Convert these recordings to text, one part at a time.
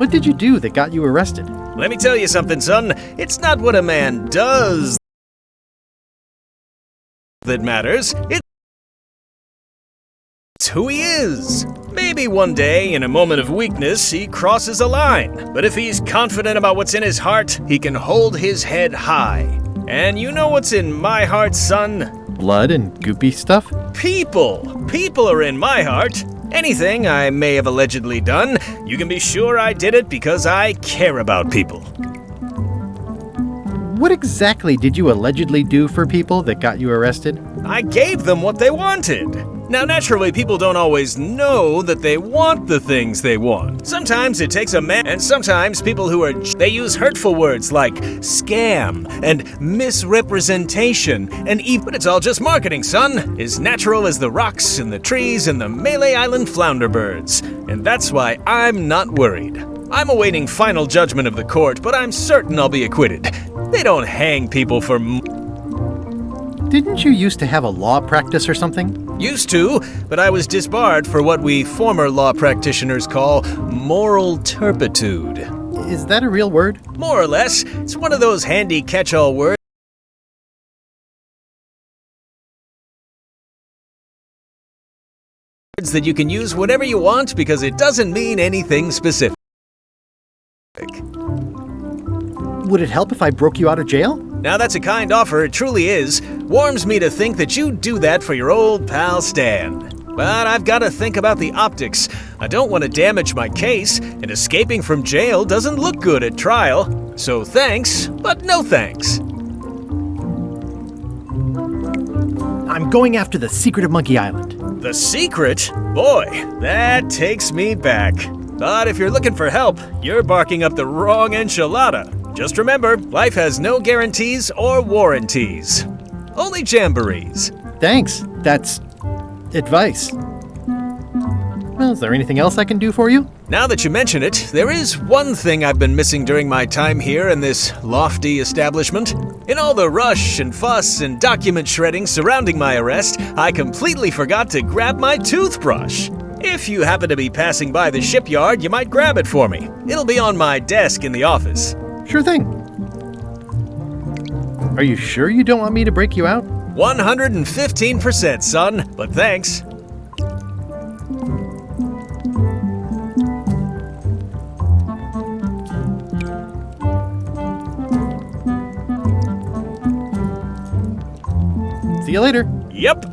What did you do that got you arrested? Let me tell you something, son. It's not what a man does that matters. It's who he is. Maybe one day, in a moment of weakness, he crosses a line. But if he's confident about what's in his heart, he can hold his head high. And you know what's in my heart, son? Blood and goopy stuff? People! People are in my heart. Anything I may have allegedly done, you can be sure I did it because I care about people. What exactly did you allegedly do for people that got you arrested? I gave them what they wanted. Now, naturally, people don't always know that they want the things they want. Sometimes it takes a man, and sometimes people they use hurtful words like scam and misrepresentation and even, but it's all just marketing, son. As natural as the rocks and the trees and the Malay Island flounder birds. And that's why I'm not worried. I'm awaiting final judgment of the court, but I'm certain I'll be acquitted. They don't hang people for Didn't you used to have a law practice or something? Used to, but I was disbarred for what we former law practitioners call moral turpitude. Is that a real word? More or less. It's one of those handy catch-all words that you can use whenever you want because it doesn't mean anything specific. Would it help if I broke you out of jail? Now that's a kind offer, it truly is. Warms me to think that you'd do that for your old pal Stan. But I've got to think about the optics. I don't want to damage my case, and escaping from jail doesn't look good at trial. So thanks, but no thanks. I'm going after the secret of Monkey Island. The secret? Boy, that takes me back. But if you're looking for help, you're barking up the wrong enchilada. Just remember, life has no guarantees or warranties. Only jamborees. Thanks. That's advice. Well, is there anything else I can do for you? Now that you mention it, there is one thing I've been missing during my time here in this lofty establishment. In all the rush and fuss and document shredding surrounding my arrest, I completely forgot to grab my toothbrush. If you happen to be passing by the shipyard, you might grab it for me. It'll be on my desk in the office. Sure thing. Are you sure you don't want me to break you out? 115%, son, but thanks. See you later. Yep.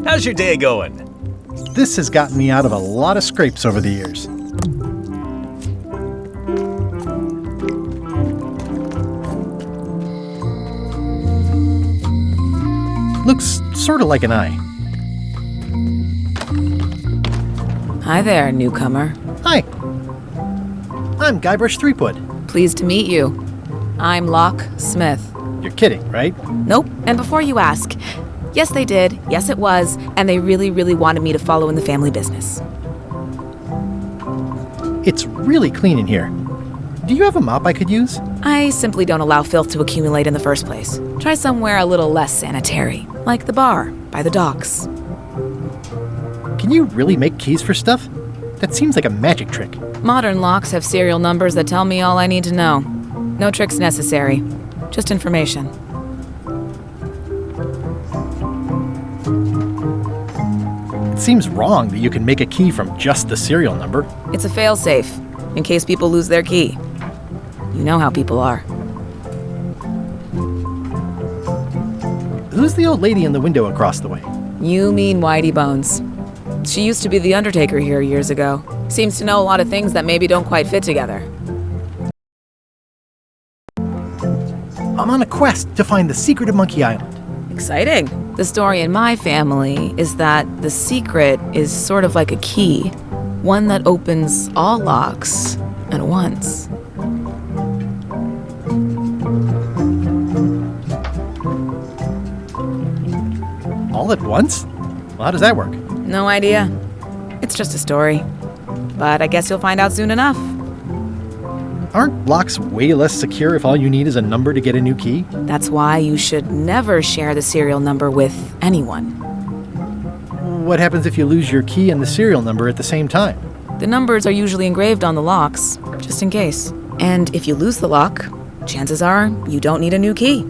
How's your day going? This has gotten me out of a lot of scrapes over the years. Looks sort of like an eye. Hi there, newcomer. Hi. I'm Guybrush Threepwood. Pleased to meet you. I'm Locke Smith. You're kidding, right? Nope, and before you ask, yes they did, yes it was, and they really, really wanted me to follow in the family business. It's really clean in here. Do you have a mop I could use? I simply don't allow filth to accumulate in the first place. Try somewhere a little less sanitary, like the bar by the docks. Can you really make keys for stuff? That seems like a magic trick. Modern locks have serial numbers that tell me all I need to know. No tricks necessary, just information. It seems wrong that you can make a key from just the serial number. It's a fail-safe, in case people lose their key. You know how people are. Who's the old lady in the window across the way? You mean Whitey Bones. She used to be the undertaker here years ago. Seems to know a lot of things that maybe don't quite fit together. I'm on a quest to find the secret of Monkey Island. Exciting. The story in my family is that the secret is sort of like a key, one that opens all locks at once. All at once? Well, how does that work? No idea. It's just a story. But I guess you'll find out soon enough. Aren't locks way less secure if all you need is a number to get a new key? That's why you should never share the serial number with anyone. What happens if you lose your key and the serial number at the same time? The numbers are usually engraved on the locks, just in case. And if you lose the lock, chances are you don't need a new key.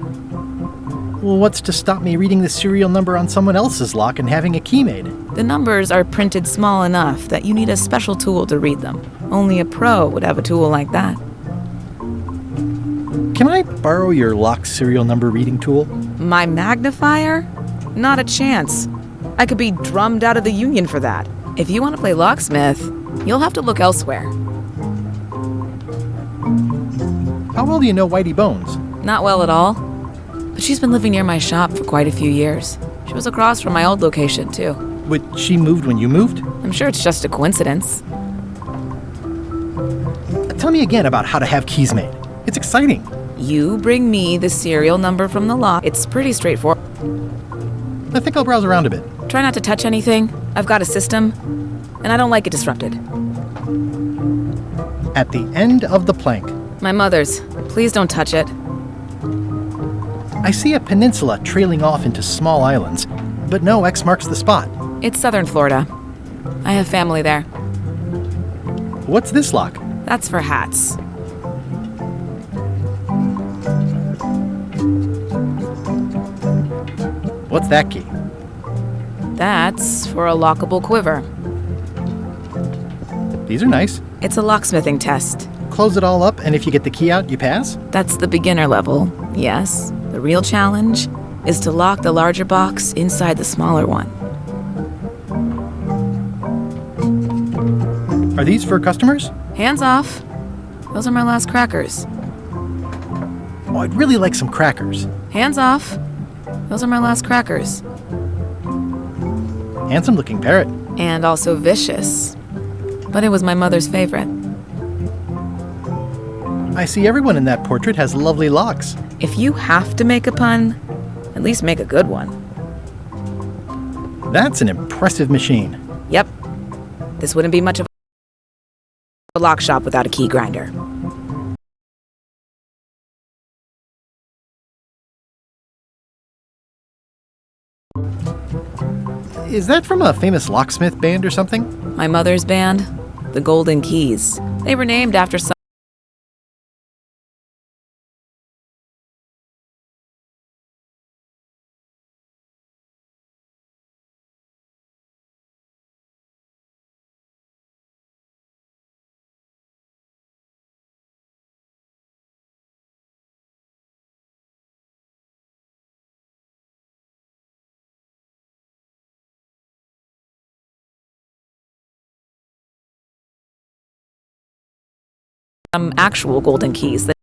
Well, what's to stop me reading the serial number on someone else's lock and having a key made? The numbers are printed small enough that you need a special tool to read them. Only a pro would have a tool like that. Can I borrow your lock serial number reading tool? My magnifier? Not a chance. I could be drummed out of the union for that. If you want to play locksmith, you'll have to look elsewhere. How well do you know Whitey Bones? Not well at all. But she's been living near my shop for quite a few years. She was across from my old location, too. But she moved when you moved? I'm sure it's just a coincidence. Tell me again about how to have keys made. It's exciting. You bring me the serial number from the lock. It's pretty straightforward. I think I'll browse around a bit. Try not to touch anything. I've got a system, and I don't like it disrupted. At the end of the plank, My mother's. Please don't touch it. I see a peninsula trailing off into small islands, but no X marks the spot. It's southern Florida. I have family there. What's this lock? That's for hats. What's that key? That's for a lockable quiver. These are nice. It's a locksmithing test. Close it all up, and if you get the key out, you pass? That's the beginner level, yes. The real challenge is to lock the larger box inside the smaller one. Are these for customers? Hands off. Those are my last crackers. Oh, I'd really like some crackers. Hands off. Those are my last crackers. Handsome looking parrot. And also vicious. But it was my mother's favorite. I see everyone in that portrait has lovely locks. If you have to make a pun, at least make a good one. That's an impressive machine. Yep. This wouldn't be much of a lock shop without a key grinder. Is that from a famous locksmith band or something? My mother's band, the Golden Keys. They were named after some actual golden keys that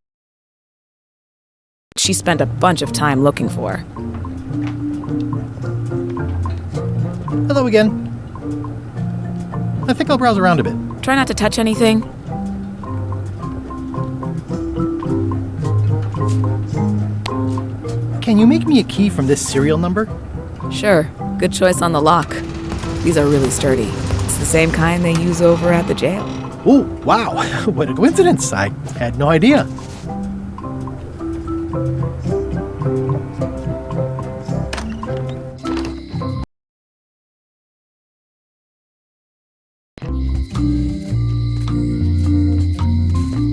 she spent a bunch of time looking for. Hello again. I think I'll browse around a bit. Try not to touch anything. Can you make me a key from this serial number? Sure, good choice on the lock. These are really sturdy. It's the same kind they use over at the jail. Oh, wow. What a coincidence. I had no idea.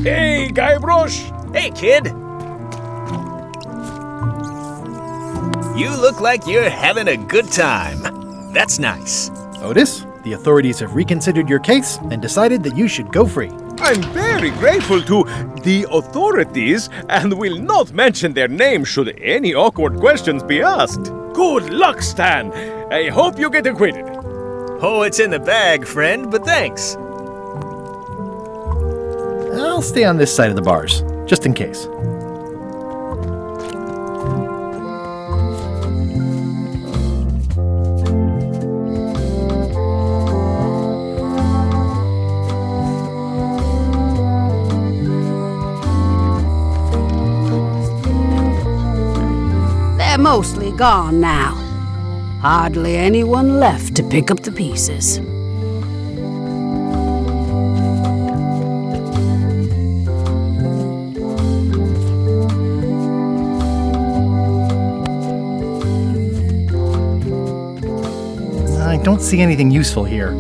Hey, Guybrush! Hey, kid! You look like you're having a good time. That's nice. Otis, the authorities have reconsidered your case and decided that you should go free. I'm very grateful to the authorities and will not mention their name should any awkward questions be asked. Good luck, Stan. I hope you get acquitted. Oh, it's in the bag, friend, but thanks. I'll stay on this side of the bars, just in case. They're mostly gone now. Hardly anyone left to pick up the pieces. don't see anything useful here.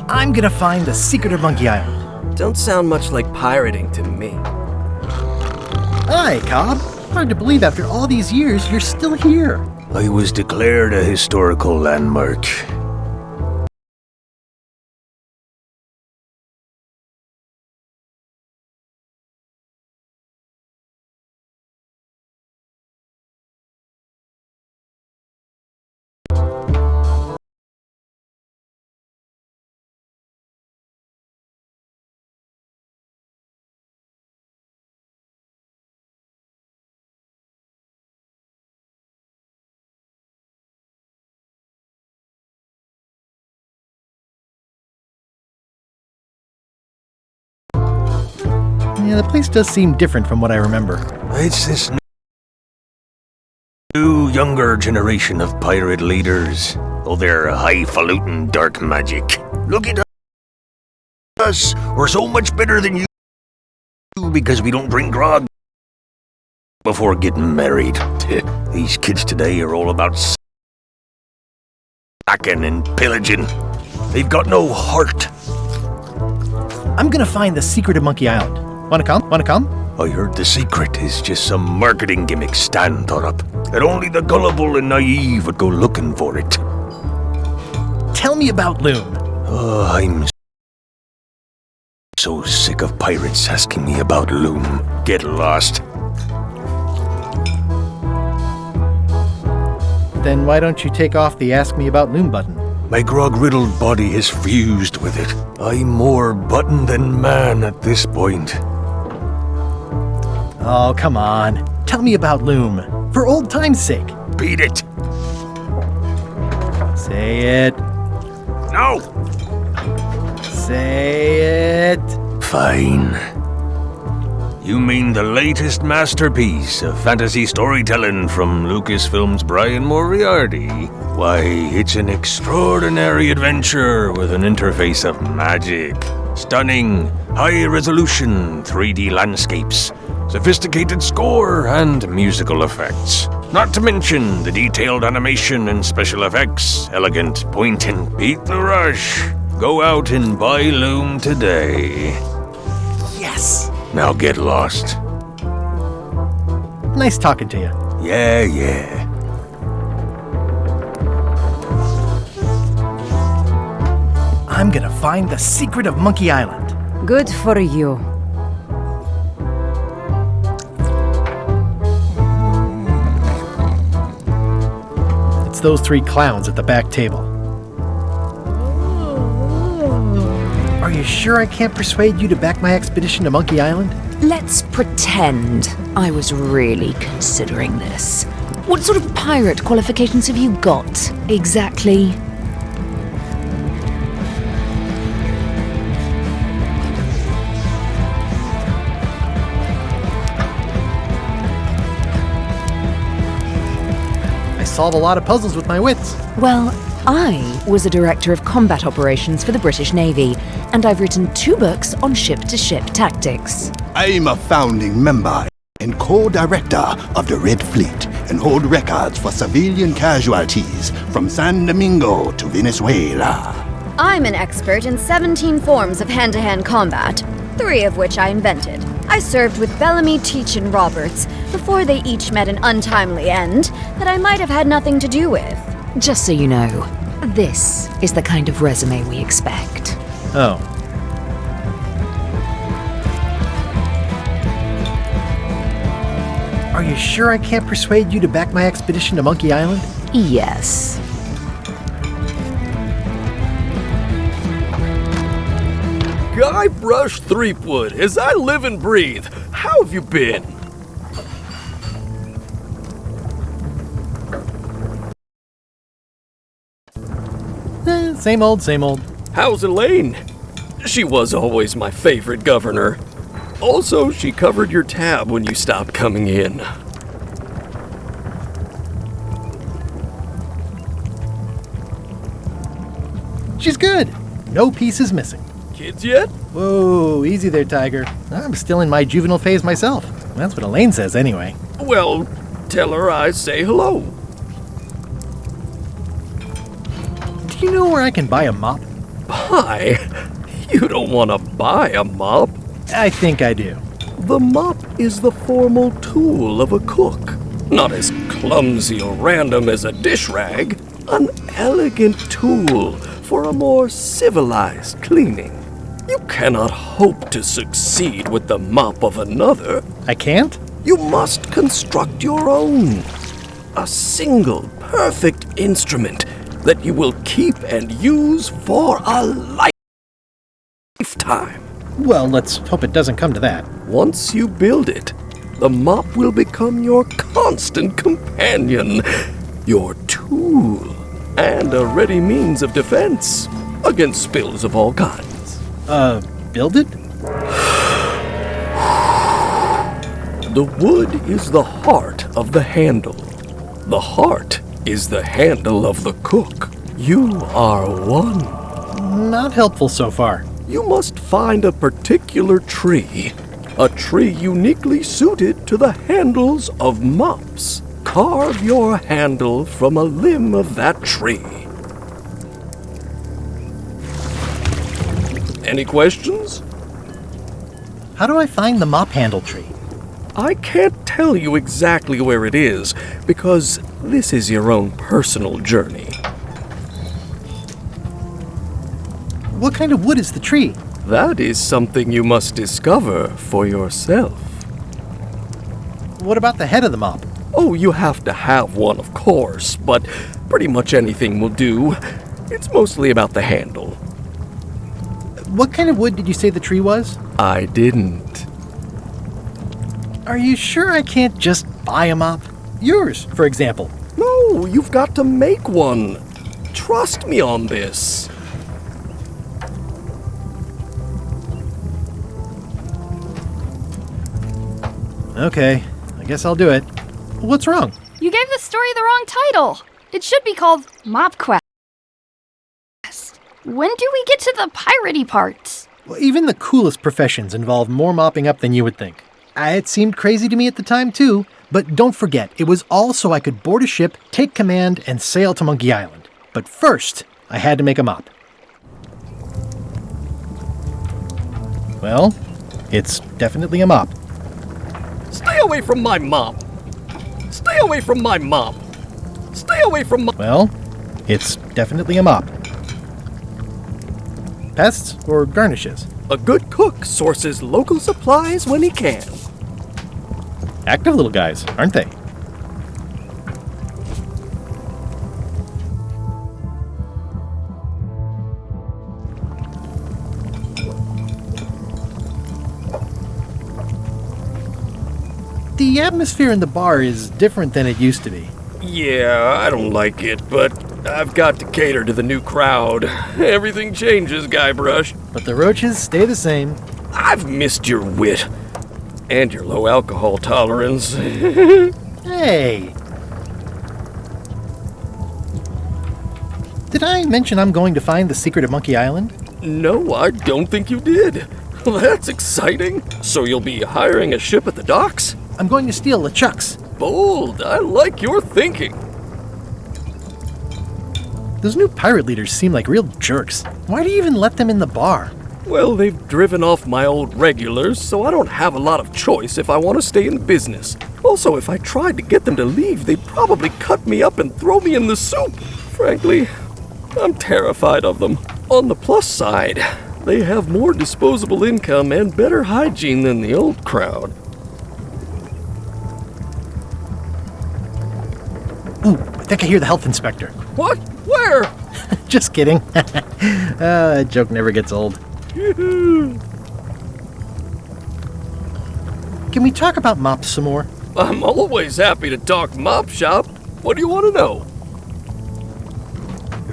I'm gonna find the secret of Monkey Island. Don't sound much like pirating to me. Hi, Cobb. Hard to believe after all these years you're still here. I was declared a historical landmark. Yeah, the place does seem different from what I remember. It's this new, younger generation of pirate leaders. Oh, they're highfalutin dark magic. Look at us. We're so much better than you because we don't drink grog before getting married. These kids today are all about stacking and pillaging. They've got no heart. I'm gonna find the secret of Monkey Island. Wanna come? Wanna come? I heard the secret is just some marketing gimmick Stan thought up. That only the gullible and naive would go looking for it. Tell me about Loom. Oh, I'm so sick of pirates asking me about Loom. Get lost. Then why don't you take off the Ask Me About Loom button? My grog-riddled body is fused with it. I'm more button than man at this point. Oh, come on. Tell me about Loom. For old time's sake. Beat it. Say it. No! Say it. Fine. You mean the latest masterpiece of fantasy storytelling from Lucasfilm's Brian Moriarty? Why, it's an extraordinary adventure with an interface of magic. Stunning, high-resolution 3D landscapes, sophisticated score, and musical effects. Not to mention the detailed animation and special effects, elegant point and beat the rush. Go out and buy Loom today. Yes. Now get lost. Nice talking to you. Yeah. I'm gonna find the secret of Monkey Island. Good for you. It's those three clowns at the back table. Are you sure I can't persuade you to back my expedition to Monkey Island? Let's pretend I was really considering this. What sort of pirate qualifications have you got, exactly? I solve a lot of puzzles with my wits. Well, I was a director of combat operations for the British Navy, and I've written 2 books on ship-to-ship tactics. I'm a founding member and co-director of the Red Fleet and hold records for civilian casualties from San Domingo to Venezuela. I'm an expert in 17 forms of hand-to-hand combat, 3 of which I invented. I served with Bellamy, Teach, and Roberts before they each met an untimely end that I might have had nothing to do with. Just so you know, this is the kind of resume we expect. Oh. Are you sure I can't persuade you to back my expedition to Monkey Island? Yes. Guybrush Threepwood, as I live and breathe, how have you been? Same old, same old. How's Elaine? She was always my favorite governor. Also, she covered your tab when you stopped coming in. She's good. No pieces missing. Kids yet? Whoa, easy there, Tiger. I'm still in my juvenile phase myself. That's what Elaine says anyway. Well, tell her I say hello. Do you know where I can buy a mop? Buy? You don't want to buy a mop. I think I do. The mop is the formal tool of a cook. Not as clumsy or random as a dish rag. An elegant tool for a more civilized cleaning. You cannot hope to succeed with the mop of another. I can't? You must construct your own. A single, perfect instrument that you will keep and use for a lifetime. Well, let's hope it doesn't come to that. Once you build it, the mop will become your constant companion, your tool, and a ready means of defense against spills of all kinds. Build it? The wood is the heart of the handle. The heart is the handle of the cook. You are one. Not helpful so far. You must find a particular tree. A tree uniquely suited to the handles of mops. Carve your handle from a limb of that tree. Any questions? How do I find the mop handle tree? I can't tell you exactly where it is, because this is your own personal journey. What kind of wood is the tree? That is something you must discover for yourself. What about the head of the mop? Oh, you have to have one, of course, but pretty much anything will do. It's mostly about the handle. What kind of wood did you say the tree was? I didn't. Are you sure I can't just buy a mop? Yours, for example. No, you've got to make one. Trust me on this. Okay, I guess I'll do it. What's wrong? You gave the story the wrong title. It should be called Mop Quest. When do we get to the piratey parts? Well, even the coolest professions involve more mopping up than you would think. It seemed crazy to me at the time, too. But don't forget, it was all so I could board a ship, take command, and sail to Monkey Island. But first, I had to make a mop. Well, it's definitely a mop. Stay away from my mop. Stay away from my mop. Stay away from my... Well, it's definitely a mop. Pests or garnishes? A good cook sources local supplies when he can. Active little guys, aren't they? The atmosphere in the bar is different than it used to be. Yeah, I don't like it, but I've got to cater to the new crowd. Everything changes, Guybrush. But the roaches stay the same. I've missed your wit. And your low alcohol tolerance. Hey! Did I mention I'm going to find the secret of Monkey Island? No, I don't think you did. Well, that's exciting. So you'll be hiring a ship at the docks? I'm going to steal LeChuck's. Bold. I like your thinking. Those new pirate leaders seem like real jerks. Why do you even let them in the bar? Well, they've driven off my old regulars, so I don't have a lot of choice if I want to stay in business. Also, if I tried to get them to leave, they'd probably cut me up and throw me in the soup. Frankly, I'm terrified of them. On the plus side, they have more disposable income and better hygiene than the old crowd. Ooh, I think I hear the health inspector. What? Where? Just kidding. That joke never gets old. Can we talk about mops some more? I'm always happy to talk mop shop. What do you want to know?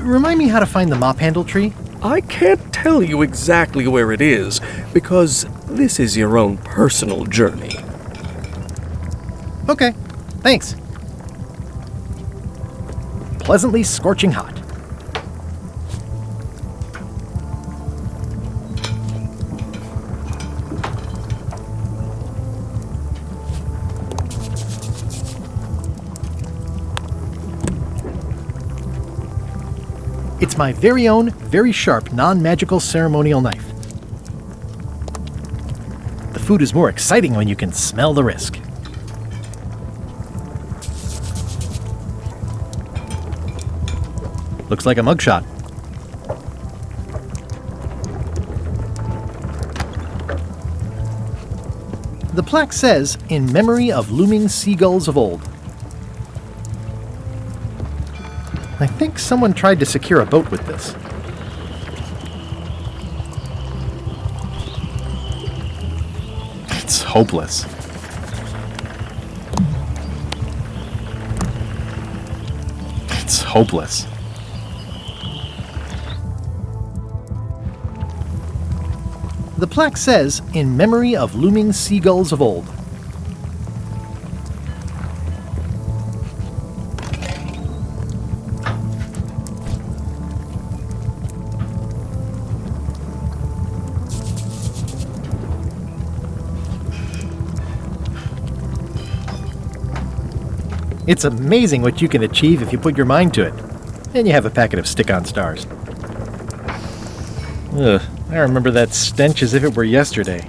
remind me how to find the mop handle tree? I can't tell you exactly where it is, because this is your own personal journey. Okay, thanks. Pleasantly scorching hot. It's my very own, very sharp, non-magical ceremonial knife. The food is more exciting when you can smell the risk. Looks like a mugshot. The plaque says, "In memory of looming seagulls of old." I think someone tried to secure a boat with this. It's hopeless. It's hopeless. The plaque says, "In memory of looming seagulls of old." It's amazing what you can achieve if you put your mind to it. And you have a packet of stick-on stars. Ugh, I remember that stench as if it were yesterday.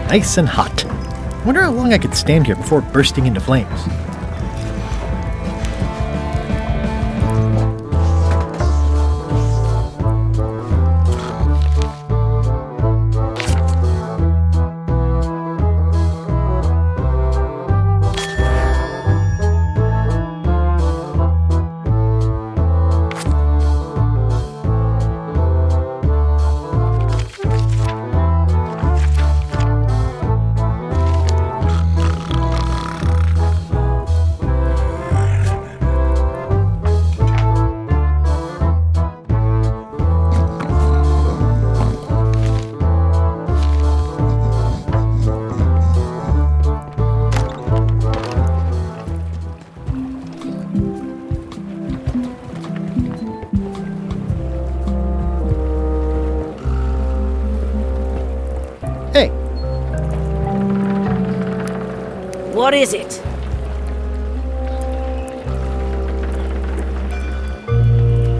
Nice and hot. Wonder how long I could stand here before bursting into flames. Hey, What is it?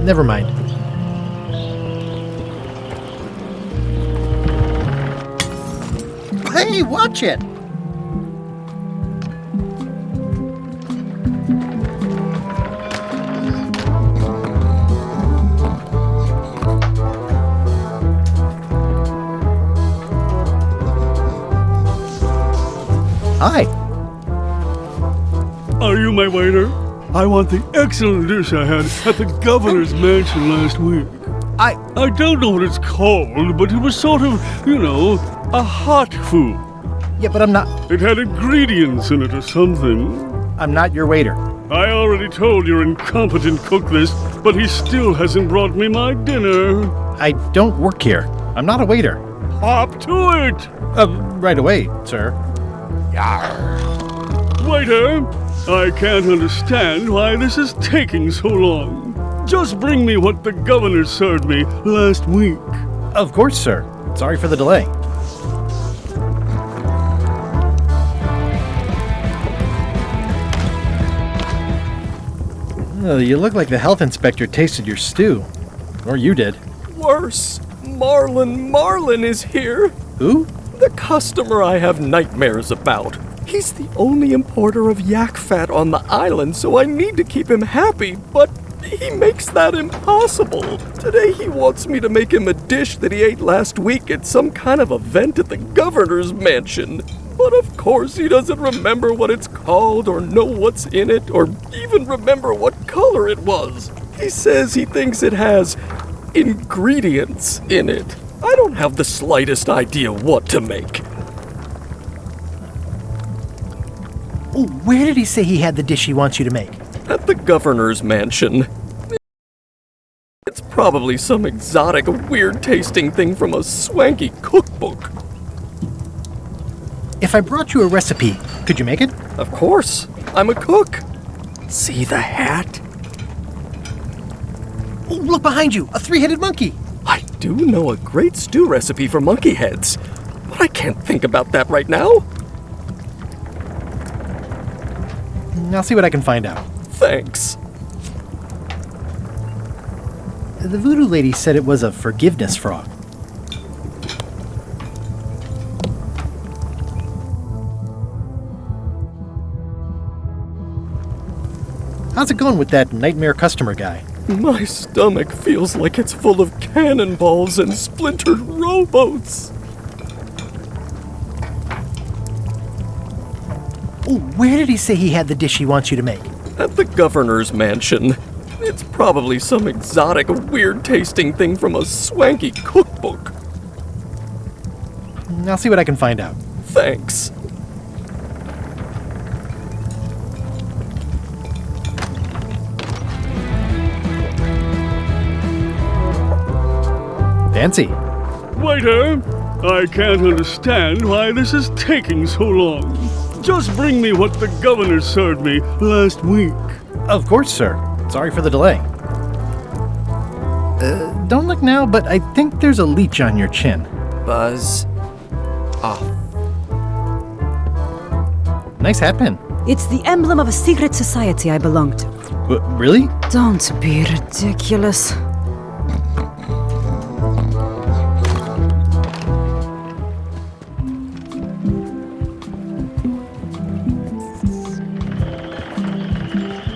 never mind. Hey, watch it! Hi. Are you my waiter? I want the excellent dish I had at the governor's mansion last week. I don't know what it's called, but it was sort of, a hot food. Yeah, but I'm not... It had ingredients in it or something. I'm not your waiter. I already told your incompetent cook this, but he still hasn't brought me my dinner. I don't work here. I'm not a waiter. Hop to it! Right away, sir. Waiter, I can't understand why this is taking so long. Just bring me what the governor served me last week. Of course, sir. Sorry for the delay. You look like the health inspector tasted your stew. Or you did. Worse, Marlin is here. Who? The customer I have nightmares about. He's the only importer of yak fat on the island, so I need to keep him happy, but he makes that impossible. Today he wants me to make him a dish that he ate last week at some kind of event at the governor's mansion. But of course he doesn't remember what it's called or know what's in it or even remember what color it was. He says he thinks it has ingredients in it. I don't have the slightest idea what to make. Oh, where did he say he had the dish he wants you to make? At the governor's mansion. It's probably some exotic, weird-tasting thing from a swanky cookbook. If I brought you a recipe, could you make it? Of course. I'm a cook. See the hat? Oh, look behind you! A three-headed monkey! I do know a great stew recipe for monkey heads, but I can't think about that right now. I'll see what I can find out. Thanks. The voodoo lady said it was a forgiveness frog. How's it going with that nightmare customer guy? My stomach feels like it's full of cannonballs and splintered rowboats. Oh, where did he say he had the dish he wants you to make? At the governor's mansion. It's probably some exotic, weird-tasting thing from a swanky cookbook. I'll see what I can find out. Thanks. Fancy. Waiter, I can't understand why this is taking so long. Just bring me what the governor served me last week. Of course, sir. Sorry for the delay. Don't look now, but I think there's a leech on your chin. Buzz off. Nice hat pin. It's the emblem of a secret society I belong to. Really? Don't be ridiculous.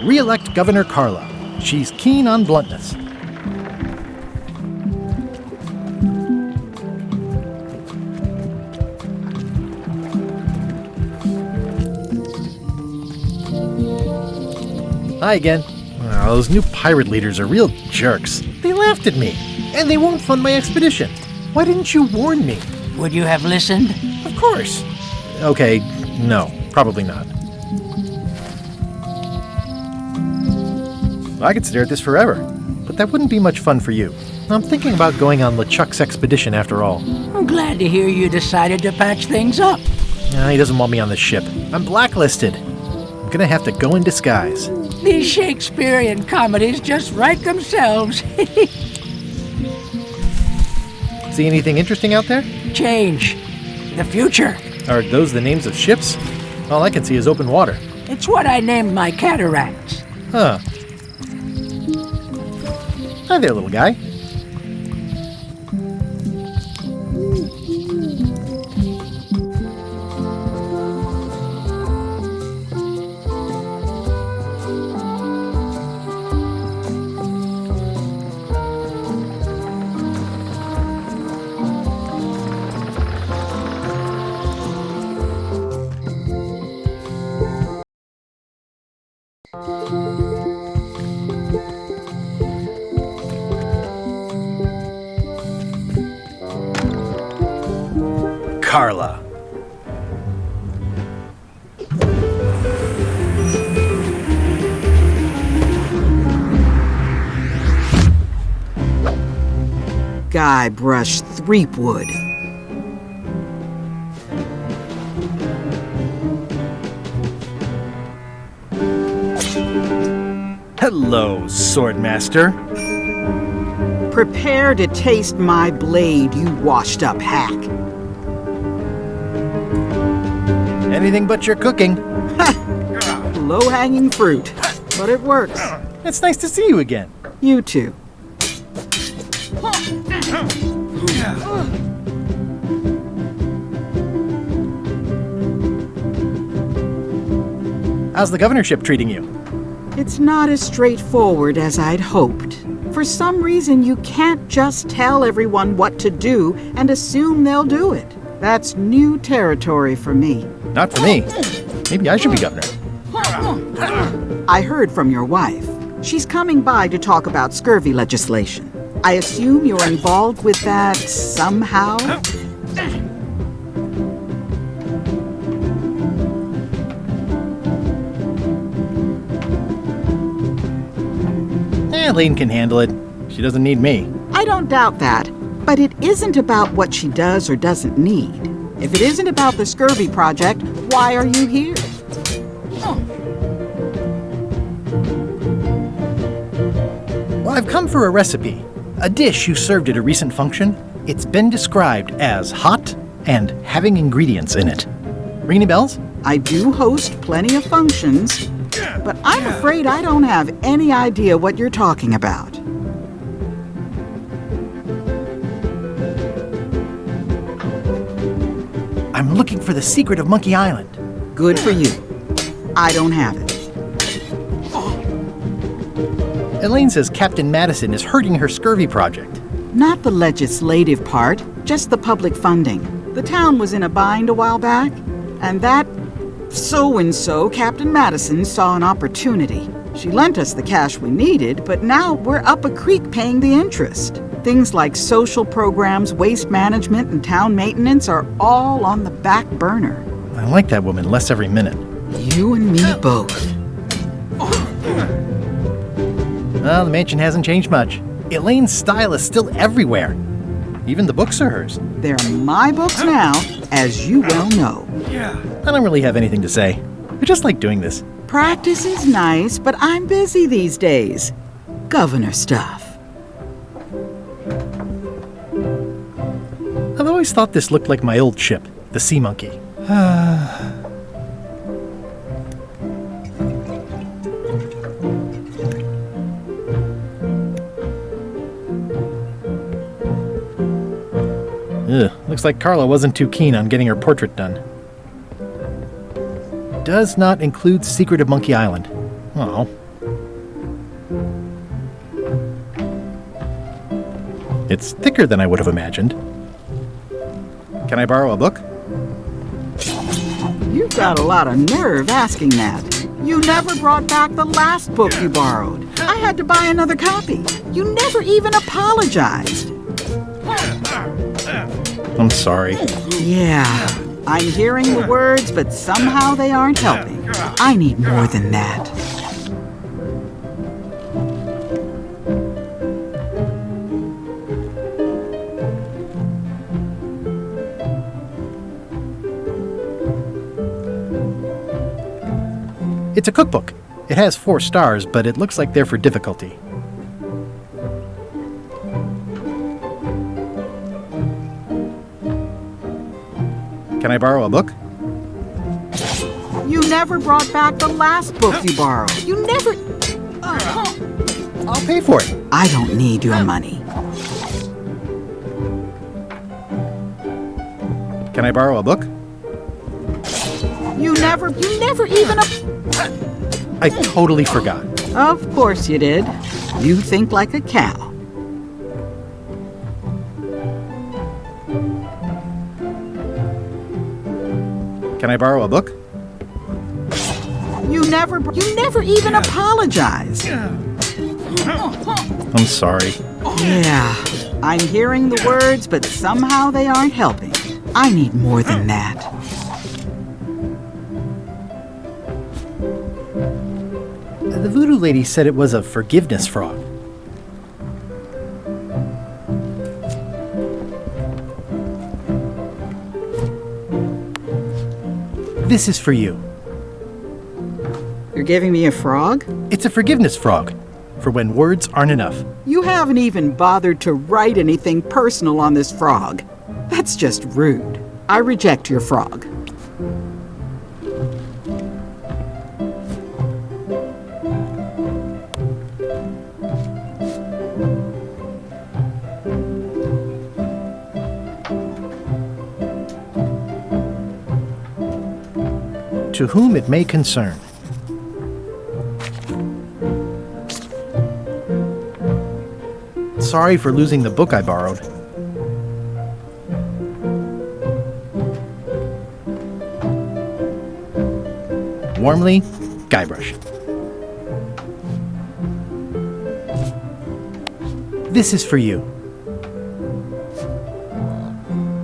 Re-elect Governor Carla. She's keen on bluntness. Hi again. Oh, those new pirate leaders are real jerks. They laughed at me, and they won't fund my expedition. Why didn't you warn me? Would you have listened? Of course. Okay, no, probably not. I could stare at this forever, but that wouldn't be much fun for you. I'm thinking about going on LeChuck's expedition after all. I'm glad to hear you decided to patch things up. He doesn't want me on the ship. I'm blacklisted. I'm gonna have to go in disguise. These Shakespearean comedies just write themselves. See anything interesting out there? Change. The future. Are those the names of ships? All I can see is open water. It's what I named my cataracts. Huh. Hi there, little guy. Carla. Guybrush Threepwood. Hello, Swordmaster. Prepare to taste my blade, you washed-up hack. Anything but your cooking. Low-hanging fruit, but it works. It's nice to see you again. You too. How's the governorship treating you? It's not as straightforward as I'd hoped. For some reason, you can't just tell everyone what to do and assume they'll do it. That's new territory for me. Not for me. Maybe I should be governor. I heard from your wife. She's coming by to talk about scurvy legislation. I assume you're involved with that somehow? Elaine can handle it. She doesn't need me. I don't doubt that. But it isn't about what she does or doesn't need. If it isn't about the Scurvy Project, why are you here? Well, I've come for a recipe. A dish you served at a recent function. It's been described as hot and having ingredients in it. Ring any bells? I do host plenty of functions, but I'm afraid I don't have any idea what you're talking about. I'm looking for the secret of Monkey Island. Good for you. I don't have it. Elaine says Captain Madison is hurting her Scurvy Project. Not the legislative part, just the public funding. The town was in a bind a while back, and that so-and-so, Captain Madison, saw an opportunity. She lent us the cash we needed, but now we're up a creek paying the interest. Things like social programs, waste management, and town maintenance are all on the back burner. I like that woman less every minute. You and me both. Well, the mansion hasn't changed much. Elaine's style is still everywhere. Even the books are hers. They're my books now, as you well know. I don't really have anything to say. I just like doing this. Practice is nice, but I'm busy these days. Governor stuff. I've always thought this looked like my old ship, the Sea Monkey. Ugh, looks like Carla wasn't too keen on getting her portrait done. Does not include Secret of Monkey Island. Oh. It's thicker than I would have imagined. Can I borrow a book? You've got a lot of nerve asking that. You never brought back the last book you borrowed. I had to buy another copy. You never even apologized. I'm sorry. Yeah, I'm hearing the words, but somehow they aren't helping. I need more than that. It's a cookbook. It has 4 stars, but it looks like they're for difficulty. Can I borrow a book? You never brought back the last book you borrowed. You never... I'll pay for it. I don't need your money. Can I borrow a book? You never even... I totally forgot. Of course you did. You think like a cow. Can I borrow a book? You never even apologized. I'm sorry. Yeah, I'm hearing the words, but somehow they aren't helping. I need more than that. The voodoo lady said it was a forgiveness frog. This is for you. You're giving me a frog? It's a forgiveness frog, for when words aren't enough. You haven't even bothered to write anything personal on this frog. That's just rude. I reject your frog. To whom it may concern. Sorry for losing the book I borrowed. Warmly, Guybrush. This is for you.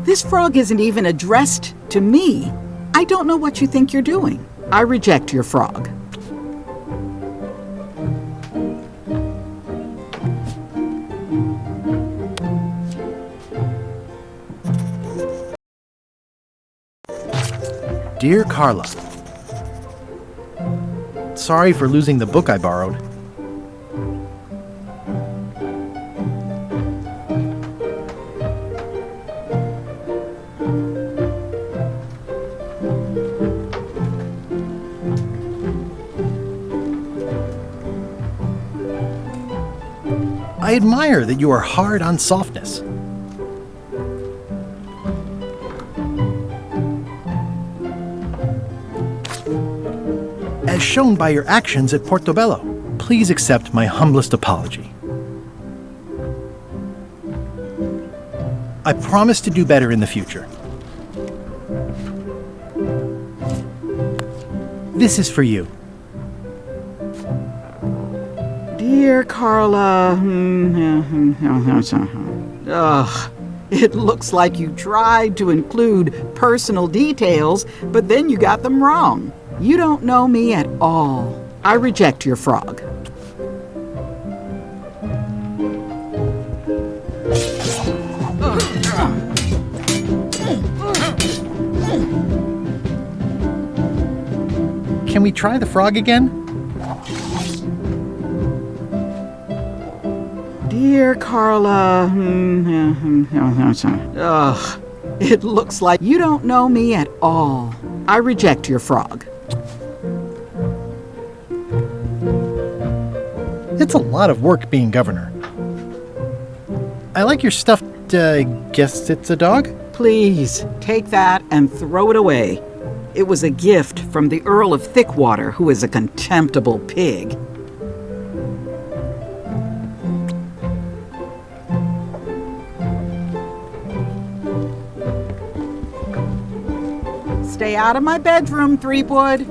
This frog isn't even addressed to me. I don't know what you think you're doing. I reject your frog. Dear Carla, sorry for losing the book I borrowed. I admire that you are hard on softness. As shown by your actions at Portobello, please accept my humblest apology. I promise to do better in the future. This is for you. Dear Carla, ugh, it looks like you tried to include personal details, but then you got them wrong. You don't know me at all. I reject your frog. Can we try the frog again? Dear Carla, ugh, it looks like you don't know me at all. I reject your frog. It's a lot of work being governor. I like your stuffed, guess it's a dog? Please, take that and throw it away. It was a gift from the Earl of Thickwater, who is a contemptible pig. Stay out of my bedroom, Threepwood.